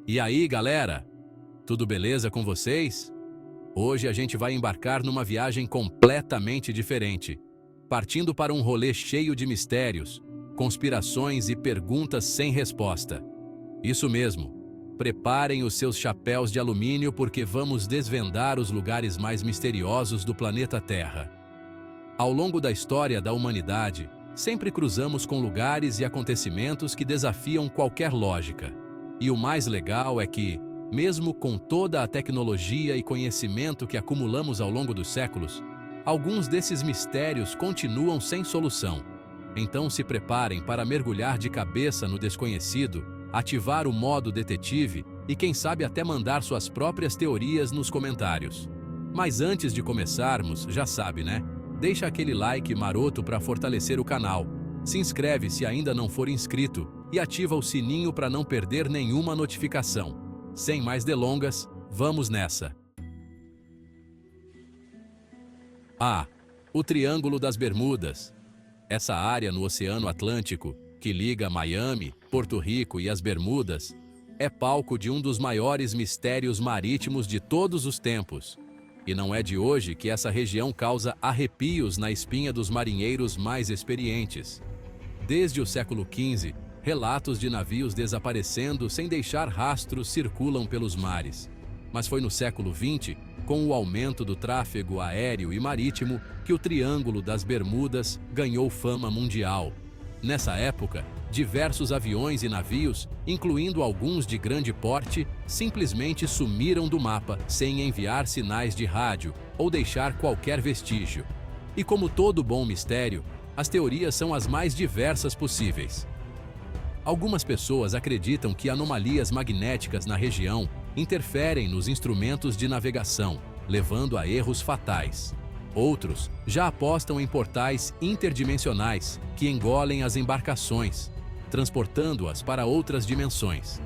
E aí, galera? Tudo beleza com vocês? Hoje a gente vai embarcar numa viagem completamente diferente, partindo para um rolê cheio de mistérios, conspirações e perguntas sem resposta. Isso mesmo. Preparem os seus chapéus de alumínio porque vamos desvendar os lugares mais misteriosos do planeta Terra. Ao longo da história da humanidade, sempre cruzamos com lugares e acontecimentos que desafiam qualquer lógica. E o mais legal é que, mesmo com toda a tecnologia e conhecimento que acumulamos ao longo dos séculos, alguns desses mistérios continuam sem solução. Então se preparem para mergulhar de cabeça no desconhecido, ativar o modo detetive e quem sabe até mandar suas próprias teorias nos comentários. Mas antes de começarmos, já sabe, né? Deixa aquele like maroto para fortalecer o canal. Se inscreve se ainda não for inscrito e ativa o sininho para não perder nenhuma notificação. Sem mais delongas, vamos nessa! O Triângulo das Bermudas. Essa área no Oceano Atlântico, que liga Miami, Porto Rico e as Bermudas, é palco de um dos maiores mistérios marítimos de todos os tempos. E não é de hoje que essa região causa arrepios na espinha dos marinheiros mais experientes. Desde o século XV, relatos de navios desaparecendo sem deixar rastros circulam pelos mares. Mas foi no século XX, com o aumento do tráfego aéreo e marítimo, que o Triângulo das Bermudas ganhou fama mundial. Nessa época, diversos aviões e navios, incluindo alguns de grande porte, simplesmente sumiram do mapa sem enviar sinais de rádio ou deixar qualquer vestígio. E como todo bom mistério, as teorias são as mais diversas possíveis. Algumas pessoas acreditam que anomalias magnéticas na região interferem nos instrumentos de navegação, levando a erros fatais. Outros já apostam em portais interdimensionais que engolem as embarcações, transportando-as para outras dimensões.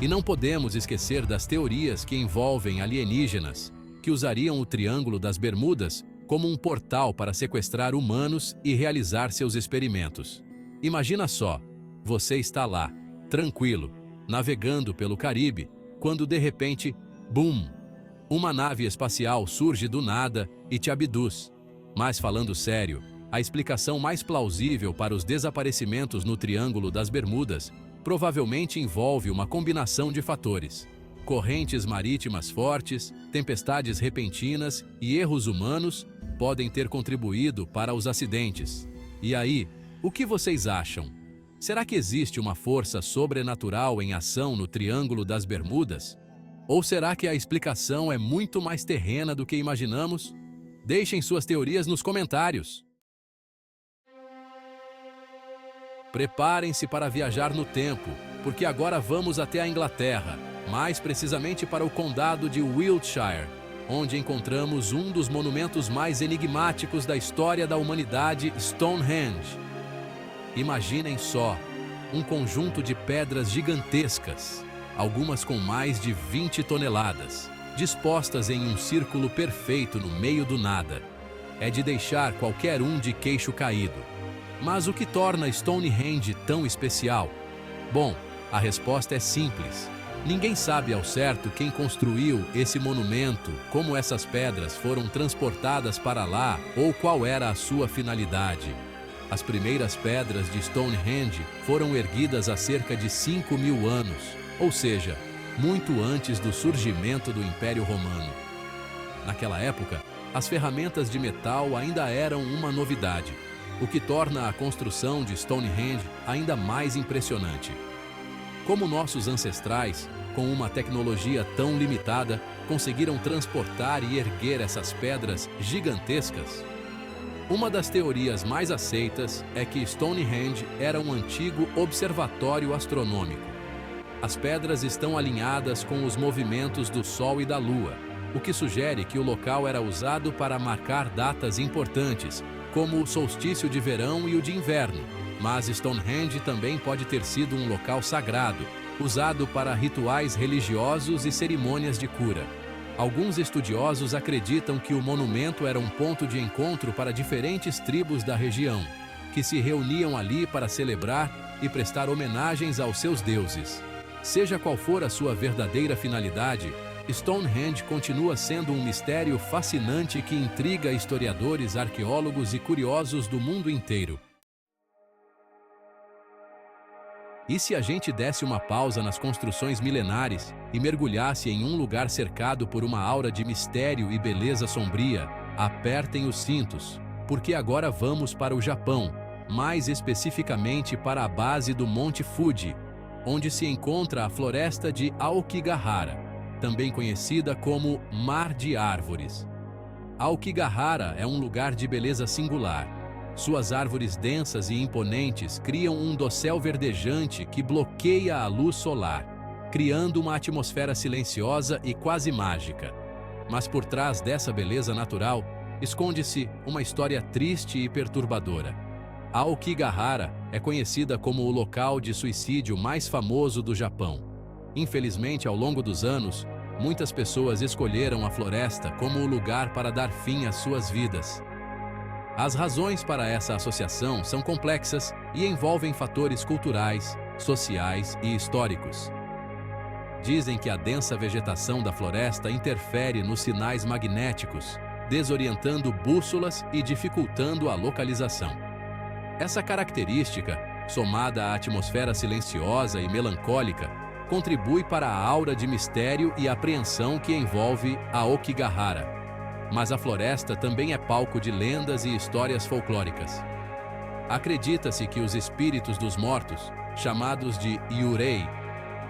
E não podemos esquecer das teorias que envolvem alienígenas, que usariam o Triângulo das Bermudas como um portal para sequestrar humanos e realizar seus experimentos. Imagina só, você está lá, tranquilo, navegando pelo Caribe, quando de repente, BUM! Uma nave espacial surge do nada e te abduz. Mas falando sério, a explicação mais plausível para os desaparecimentos no Triângulo das Bermudas provavelmente envolve uma combinação de fatores. Correntes marítimas fortes, tempestades repentinas e erros humanos podem ter contribuído para os acidentes. E aí, o que vocês acham? Será que existe uma força sobrenatural em ação no Triângulo das Bermudas? Ou será que a explicação é muito mais terrena do que imaginamos? Deixem suas teorias nos comentários. Preparem-se para viajar no tempo, porque agora vamos até a Inglaterra, mais precisamente para o condado de Wiltshire, onde encontramos um dos monumentos mais enigmáticos da história da humanidade, Stonehenge. Imaginem só, um conjunto de pedras gigantescas, algumas com mais de 20 toneladas, dispostas em um círculo perfeito no meio do nada. É de deixar qualquer um de queixo caído. Mas o que torna Stonehenge tão especial? Bom, a resposta é simples. Ninguém sabe ao certo quem construiu esse monumento, como essas pedras foram transportadas para lá ou qual era a sua finalidade. As primeiras pedras de Stonehenge foram erguidas há cerca de 5.000 anos, ou seja, muito antes do surgimento do Império Romano. Naquela época, as ferramentas de metal ainda eram uma novidade, o que torna a construção de Stonehenge ainda mais impressionante. Como nossos ancestrais, com uma tecnologia tão limitada, conseguiram transportar e erguer essas pedras gigantescas? Uma das teorias mais aceitas é que Stonehenge era um antigo observatório astronômico. As pedras estão alinhadas com os movimentos do Sol e da Lua, o que sugere que o local era usado para marcar datas importantes, como o solstício de verão e o de inverno. Mas Stonehenge também pode ter sido um local sagrado, usado para rituais religiosos e cerimônias de cura. Alguns estudiosos acreditam que o monumento era um ponto de encontro para diferentes tribos da região, que se reuniam ali para celebrar e prestar homenagens aos seus deuses. Seja qual for a sua verdadeira finalidade, Stonehenge continua sendo um mistério fascinante que intriga historiadores, arqueólogos e curiosos do mundo inteiro. E se a gente desse uma pausa nas construções milenares e mergulhasse em um lugar cercado por uma aura de mistério e beleza sombria? Apertem os cintos, porque agora vamos para o Japão, mais especificamente para a base do Monte Fuji, onde se encontra a floresta de Aokigahara, também conhecida como Mar de Árvores. Aokigahara é um lugar de beleza singular. Suas árvores densas e imponentes criam um dossel verdejante que bloqueia a luz solar, criando uma atmosfera silenciosa e quase mágica. Mas por trás dessa beleza natural, esconde-se uma história triste e perturbadora. Aokigahara é conhecida como o local de suicídio mais famoso do Japão. Infelizmente, ao longo dos anos, muitas pessoas escolheram a floresta como o lugar para dar fim às suas vidas. As razões para essa associação são complexas e envolvem fatores culturais, sociais e históricos. Dizem que a densa vegetação da floresta interfere nos sinais magnéticos, desorientando bússolas e dificultando a localização. Essa característica, somada à atmosfera silenciosa e melancólica, contribui para a aura de mistério e apreensão que envolve Aokigahara. Mas a floresta também é palco de lendas e histórias folclóricas. Acredita-se que os espíritos dos mortos, chamados de Yurei,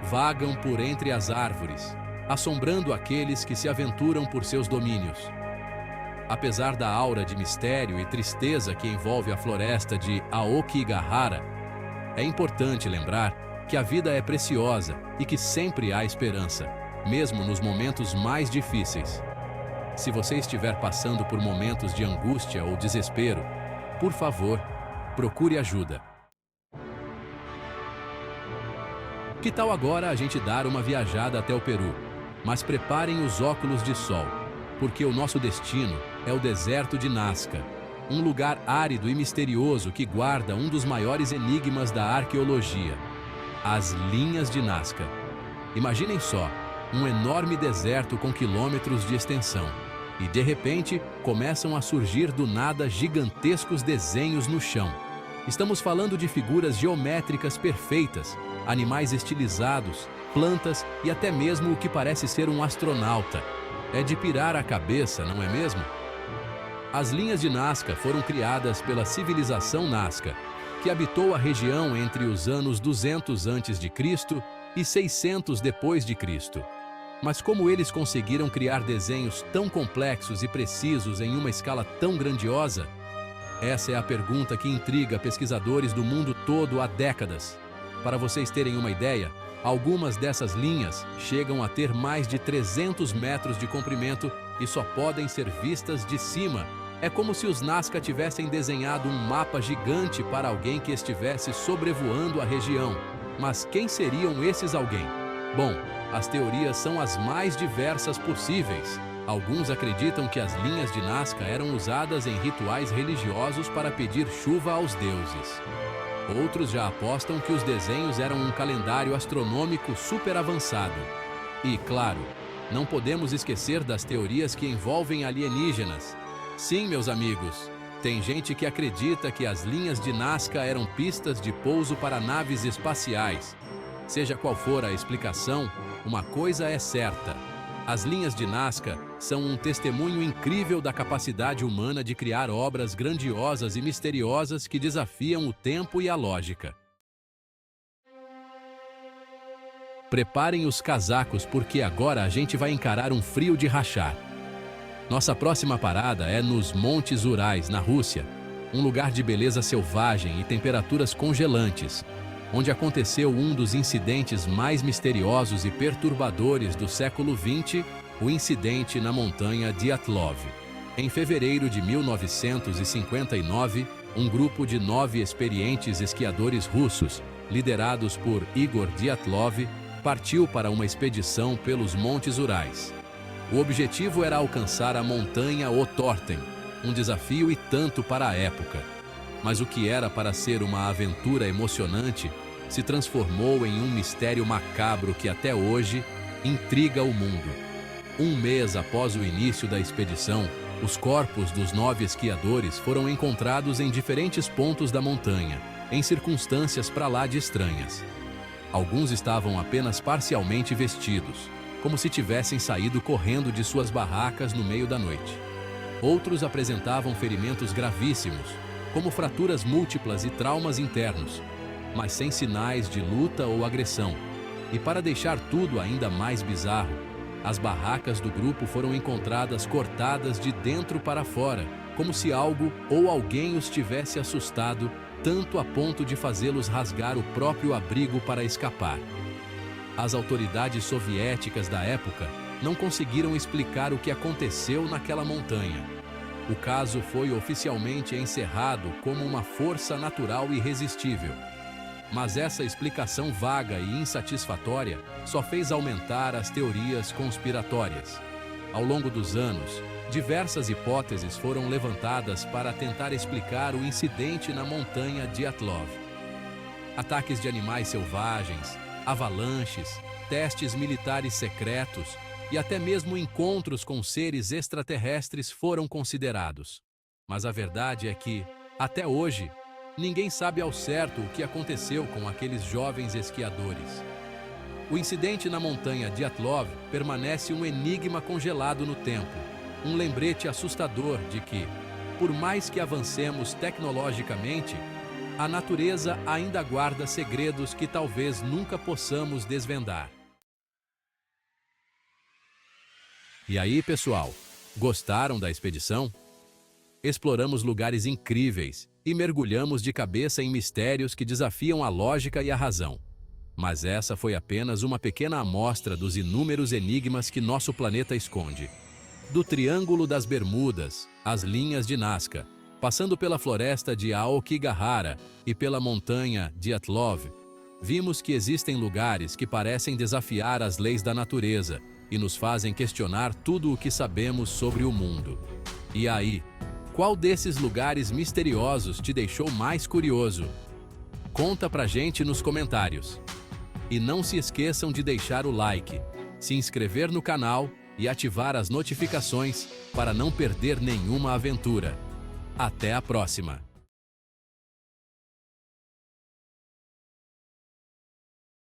vagam por entre as árvores, assombrando aqueles que se aventuram por seus domínios. Apesar da aura de mistério e tristeza que envolve a floresta de Aokigahara, é importante lembrar que a vida é preciosa e que sempre há esperança, mesmo nos momentos mais difíceis. Se você estiver passando por momentos de angústia ou desespero, por favor, procure ajuda. Que tal agora a gente dar uma viajada até o Peru? Mas preparem os óculos de sol, porque o nosso destino é o deserto de Nazca, um lugar árido e misterioso que guarda um dos maiores enigmas da arqueologia: as linhas de Nazca. Imaginem só, um enorme deserto com quilômetros de extensão. E de repente, começam a surgir do nada gigantescos desenhos no chão. Estamos falando de figuras geométricas perfeitas, animais estilizados, plantas e até mesmo o que parece ser um astronauta. É de pirar a cabeça, não é mesmo? As linhas de Nazca foram criadas pela civilização Nazca, que habitou a região entre os anos 200 a.C. e 600 depois de Cristo. Mas como eles conseguiram criar desenhos tão complexos e precisos em uma escala tão grandiosa? Essa é a pergunta que intriga pesquisadores do mundo todo há décadas. Para vocês terem uma ideia, algumas dessas linhas chegam a ter mais de 300 metros de comprimento e só podem ser vistas de cima. É como se os Nazca tivessem desenhado um mapa gigante para alguém que estivesse sobrevoando a região. Mas quem seriam esses alguém? Bom, as teorias são as mais diversas possíveis. Alguns acreditam que as linhas de Nazca eram usadas em rituais religiosos para pedir chuva aos deuses. Outros já apostam que os desenhos eram um calendário astronômico super avançado. E, claro, não podemos esquecer das teorias que envolvem alienígenas. Sim, meus amigos, tem gente que acredita que as linhas de Nazca eram pistas de pouso para naves espaciais. Seja qual for a explicação, uma coisa é certa: as linhas de Nazca são um testemunho incrível da capacidade humana de criar obras grandiosas e misteriosas que desafiam o tempo e a lógica. Preparem os casacos porque agora a gente vai encarar um frio de rachar. Nossa próxima parada é nos Montes Urais, na Rússia, um lugar de beleza selvagem e temperaturas congelantes, onde aconteceu um dos incidentes mais misteriosos e perturbadores do século XX, o incidente na montanha Dyatlov. Em fevereiro de 1959, um grupo de 9 experientes esquiadores russos, liderados por Igor Dyatlov, partiu para uma expedição pelos Montes Urais. O objetivo era alcançar a montanha Otorten, um desafio e tanto para a época. Mas o que era para ser uma aventura emocionante se transformou em um mistério macabro que até hoje intriga o mundo. Um mês após o início da expedição, os corpos dos 9 esquiadores foram encontrados em diferentes pontos da montanha, em circunstâncias para lá de estranhas. Alguns estavam apenas parcialmente vestidos, como se tivessem saído correndo de suas barracas no meio da noite. Outros apresentavam ferimentos gravíssimos, como fraturas múltiplas e traumas internos, mas sem sinais de luta ou agressão. E para deixar tudo ainda mais bizarro, as barracas do grupo foram encontradas cortadas de dentro para fora, como se algo ou alguém os tivesse assustado tanto a ponto de fazê-los rasgar o próprio abrigo para escapar. As autoridades soviéticas da época não conseguiram explicar o que aconteceu naquela montanha. O caso foi oficialmente encerrado como uma força natural irresistível. Mas essa explicação vaga e insatisfatória só fez aumentar as teorias conspiratórias. Ao longo dos anos, diversas hipóteses foram levantadas para tentar explicar o incidente na montanha Dyatlov. Ataques de animais selvagens, avalanches, testes militares secretos e até mesmo encontros com seres extraterrestres foram considerados. Mas a verdade é que, até hoje, ninguém sabe ao certo o que aconteceu com aqueles jovens esquiadores. O incidente na montanha Dyatlov permanece um enigma congelado no tempo, um lembrete assustador de que, por mais que avancemos tecnologicamente, a natureza ainda guarda segredos que talvez nunca possamos desvendar. E aí, pessoal, gostaram da expedição? Exploramos lugares incríveis e mergulhamos de cabeça em mistérios que desafiam a lógica e a razão. Mas essa foi apenas uma pequena amostra dos inúmeros enigmas que nosso planeta esconde. Do Triângulo das Bermudas, às linhas de Nazca, passando pela floresta de Aokigahara e pela montanha Dyatlov, vimos que existem lugares que parecem desafiar as leis da natureza e nos fazem questionar tudo o que sabemos sobre o mundo. E aí, qual desses lugares misteriosos te deixou mais curioso? Conta pra gente nos comentários. E não se esqueçam de deixar o like, se inscrever no canal e ativar as notificações para não perder nenhuma aventura. Até a próxima!